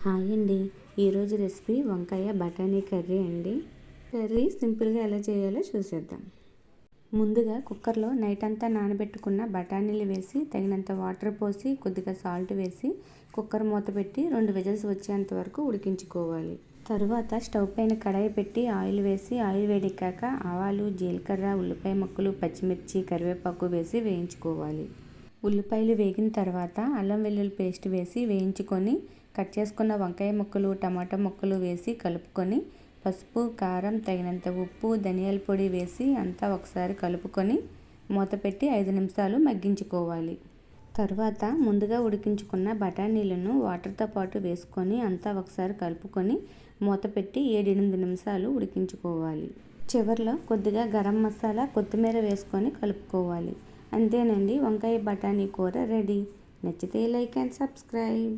Hi అండి. ఈరోజు recipe వంకాయ బఠానీ కర్రీ అండి. కర్రీ సింపుల్గా ఎలా చేయాలో చూసేద్దాం. ముందుగా కుక్కర్లో నైట్ అంతా నానబెట్టుకున్న బఠానీలు వేసి తగినంత వాటర్ పోసి కొద్దిగా సాల్ట్ వేసి కుక్కర్ మూత పెట్టి 2 విజిల్స్ వచ్చేంత వరకు ఉడికించుకోవాలి. తరువాత స్టవ్ పైన కడాయి పెట్టి ఆయిల్ వేసి ఆయిల్ వేడెక్కాక ఆవాలు, జీలకర్ర, ఉల్లిపాయ ముక్కలు, పచ్చిమిర్చి, కరివేపాకు వేసి వేయించుకోవాలి. ఉల్లిపాయలు వేగిన తర్వాత అల్లం వెల్లుల్లి పేస్ట్ వేసి వేయించుకొని కట్ చేసుకున్న వంకాయ ముక్కలు, టమాటా ముక్కలు వేసి కలుపుకొని పసుపు, కారం, తగినంత ఉప్పు, ధనియాల పొడి వేసి అంతా ఒకసారి కలుపుకొని మూత పెట్టి 5 నిమిషాలు మగ్గించుకోవాలి. తర్వాత ముందుగా ఉడికించుకున్న బఠానీలను వాటర్తో పాటు వేసుకొని అంతా ఒకసారి కలుపుకొని మూత పెట్టి 7-8 నిమిషాలు ఉడికించుకోవాలి. చివరిలో కొద్దిగా గరం మసాలా, కొత్తిమీర వేసుకొని కలుపుకోవాలి. అంతేనండి, వంకాయ బఠానీ కూర రెడీ. నచ్చితే లైక్ అండ్ సబ్స్క్రైబ్.